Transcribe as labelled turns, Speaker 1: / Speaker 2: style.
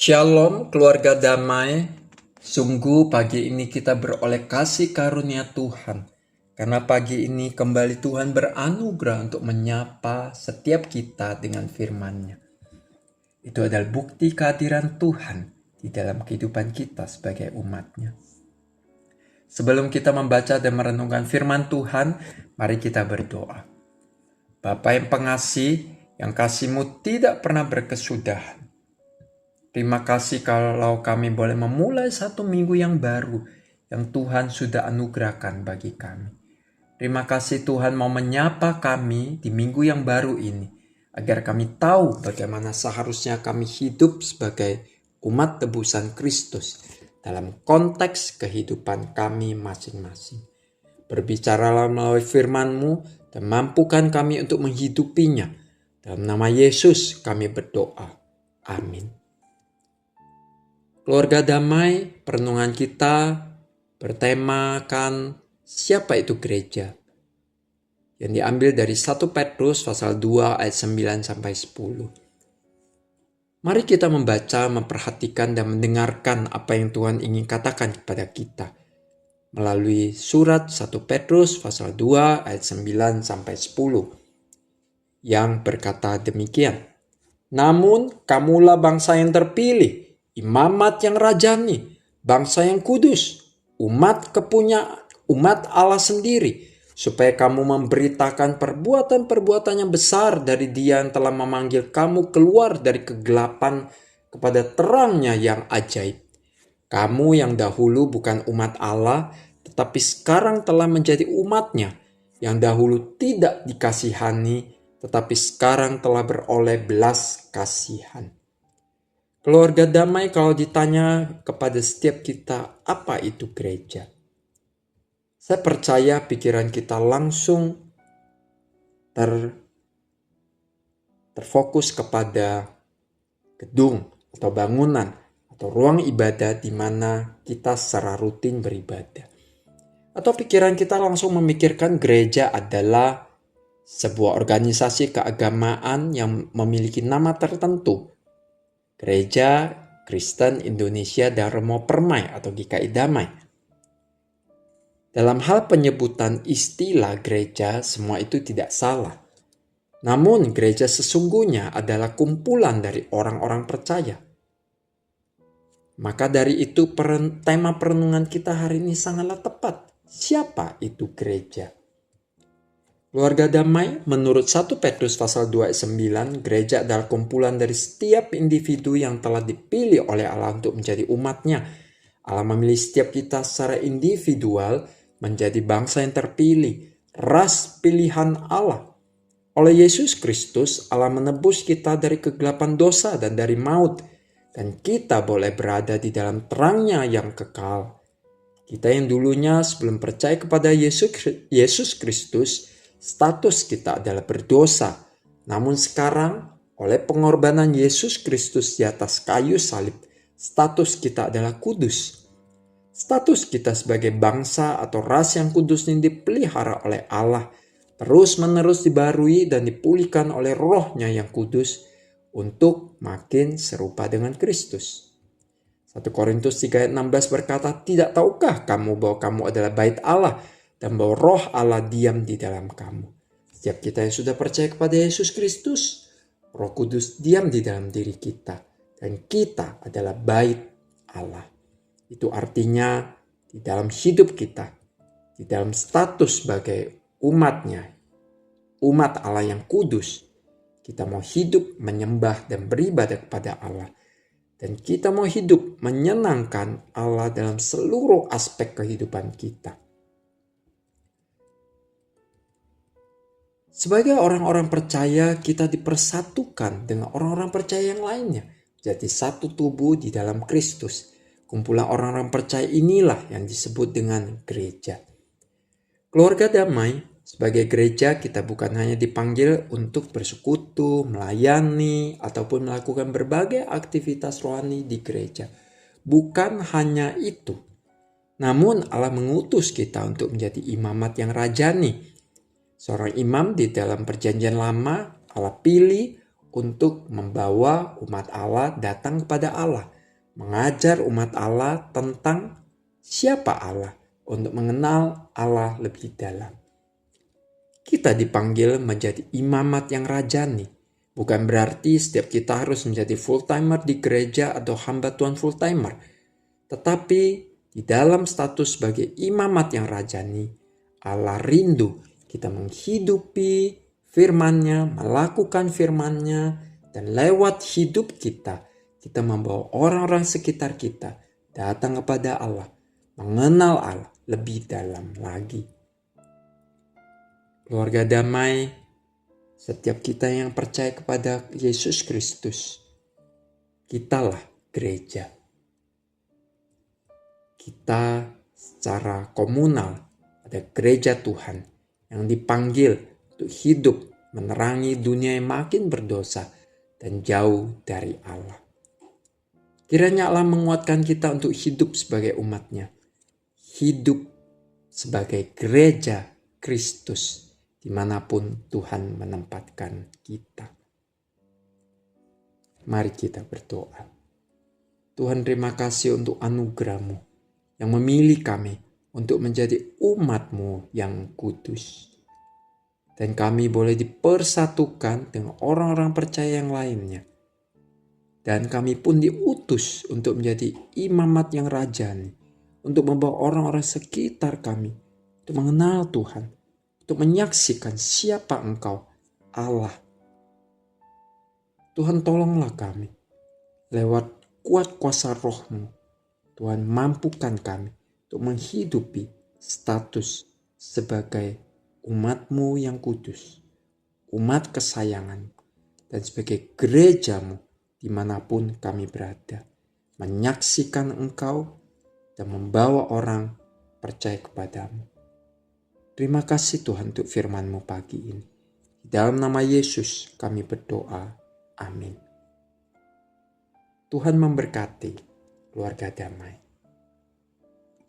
Speaker 1: Shalom keluarga damai, sungguh pagi ini kita beroleh kasih karunia Tuhan. Karena pagi ini kembali Tuhan beranugerah untuk menyapa setiap kita dengan firman-Nya. Itu adalah bukti kehadiran Tuhan di dalam kehidupan kita sebagai umat-Nya. Sebelum kita membaca dan merenungkan firman Tuhan, mari kita berdoa. Bapa yang pengasih, yang kasih-Mu tidak pernah berkesudahan. Terima kasih kalau kami boleh memulai satu minggu yang baru yang Tuhan sudah anugerahkan bagi kami. Terima kasih Tuhan mau menyapa kami di minggu yang baru ini, agar kami tahu bagaimana seharusnya kami hidup sebagai umat tebusan Kristus dalam konteks kehidupan kami masing-masing. Berbicaralah melalui firman-Mu dan mampukan kami untuk menghidupinya. Dalam nama Yesus kami berdoa. Amin. Keluarga damai, perenungan kita bertemakan siapa itu gereja. Yang diambil dari 1 Petrus pasal 2 ayat 9 sampai 10. Mari kita membaca, memperhatikan dan mendengarkan apa yang Tuhan ingin katakan kepada kita melalui surat 1 Petrus pasal 2 ayat 9 sampai 10 yang berkata demikian. Namun kamulah bangsa yang terpilih, imamat yang rajani, bangsa yang kudus, umat Allah sendiri, supaya kamu memberitakan perbuatan-perbuatan yang besar dari Dia yang telah memanggil kamu keluar dari kegelapan kepada terangnya yang ajaib. Kamu yang dahulu bukan umat Allah, tetapi sekarang telah menjadi umat-Nya, yang dahulu tidak dikasihani, tetapi sekarang telah beroleh belas kasihan. Keluarga damai, kalau ditanya kepada setiap kita, apa itu gereja? Saya percaya pikiran kita langsung terfokus kepada gedung atau bangunan atau ruang ibadah di mana kita secara rutin beribadah. Atau pikiran kita langsung memikirkan gereja adalah sebuah organisasi keagamaan yang memiliki nama tertentu. Gereja Kristen Indonesia Dharma Permai atau GKI Damai. Dalam hal penyebutan istilah gereja, semua itu tidak salah. Namun gereja sesungguhnya adalah kumpulan dari orang-orang percaya. Maka dari itu tema perenungan kita hari ini sangatlah tepat. Siapa itu gereja? Keluarga damai, menurut 1 Petrus pasal 2 ayat 9, gereja adalah kumpulan dari setiap individu yang telah dipilih oleh Allah untuk menjadi umat-Nya. Allah memilih setiap kita secara individual menjadi bangsa yang terpilih, ras pilihan Allah. Oleh Yesus Kristus, Allah menebus kita dari kegelapan dosa dan dari maut, dan kita boleh berada di dalam terang-Nya yang kekal. Kita yang dulunya sebelum percaya kepada Yesus Kristus, status kita adalah berdosa. Namun sekarang, oleh pengorbanan Yesus Kristus di atas kayu salib, status kita adalah kudus. Status kita sebagai bangsa atau ras yang kudus ini dipelihara oleh Allah, terus-menerus dibarui dan dipulihkan oleh Roh-Nya yang kudus untuk makin serupa dengan Kristus. 1 Korintus 3 ayat 16 berkata, "Tidak tahukah kamu bahwa kamu adalah bait Allah dan bahwa Roh Allah diam di dalam kamu?" Setiap kita yang sudah percaya kepada Yesus Kristus, Roh Kudus diam di dalam diri kita, dan kita adalah bait Allah. Itu artinya di dalam hidup kita, di dalam status sebagai umat-Nya, umat Allah yang kudus, kita mau hidup menyembah dan beribadah kepada Allah. Dan kita mau hidup menyenangkan Allah dalam seluruh aspek kehidupan kita. Sebagai orang-orang percaya, kita dipersatukan dengan orang-orang percaya yang lainnya. Jadi satu tubuh di dalam Kristus. Kumpulan orang-orang percaya inilah yang disebut dengan gereja. Keluarga damai, sebagai gereja kita bukan hanya dipanggil untuk bersekutu, melayani, ataupun melakukan berbagai aktivitas rohani di gereja. Bukan hanya itu. Namun Allah mengutus kita untuk menjadi imamat yang rajani. Seorang imam di dalam perjanjian lama Allah pilih untuk membawa umat Allah datang kepada Allah, mengajar umat Allah tentang siapa Allah, untuk mengenal Allah lebih dalam. Kita dipanggil menjadi imamat yang rajani. Bukan berarti setiap kita harus menjadi full-timer di gereja atau hamba Tuhan full-timer. Tetapi di dalam status sebagai imamat yang rajani, Allah rindu kita menghidupi firman-Nya, melakukan firman-Nya, dan lewat hidup kita membawa orang-orang sekitar kita datang kepada Allah, mengenal Allah lebih dalam lagi. Keluarga damai, setiap kita yang percaya kepada Yesus Kristus, kitalah gereja. Kita secara komunal ada gereja Tuhan yang dipanggil untuk hidup menerangi dunia yang makin berdosa dan jauh dari Allah. Kiranya Allah menguatkan kita untuk hidup sebagai umat-Nya, hidup sebagai gereja Kristus dimanapun Tuhan menempatkan kita. Mari kita berdoa. Tuhan, terima kasih untuk anugerah-Mu yang memilih kami untuk menjadi umat-Mu yang kudus. Dan kami boleh dipersatukan dengan orang-orang percaya yang lainnya. Dan kami pun diutus untuk menjadi imamat yang rajani, untuk membawa orang-orang sekitar kami untuk mengenal Tuhan, untuk menyaksikan siapa Engkau, Allah. Tuhan, tolonglah kami lewat kuat kuasa Roh-Mu. Tuhan, mampukan kami untuk menghidupi status sebagai umat-Mu yang kudus, umat kesayangan, dan sebagai gereja-Mu dimanapun kami berada, menyaksikan Engkau dan membawa orang percaya kepadamu. Terima kasih Tuhan untuk firman-Mu pagi ini. Di dalam nama Yesus kami berdoa. Amin. Tuhan memberkati keluarga damai.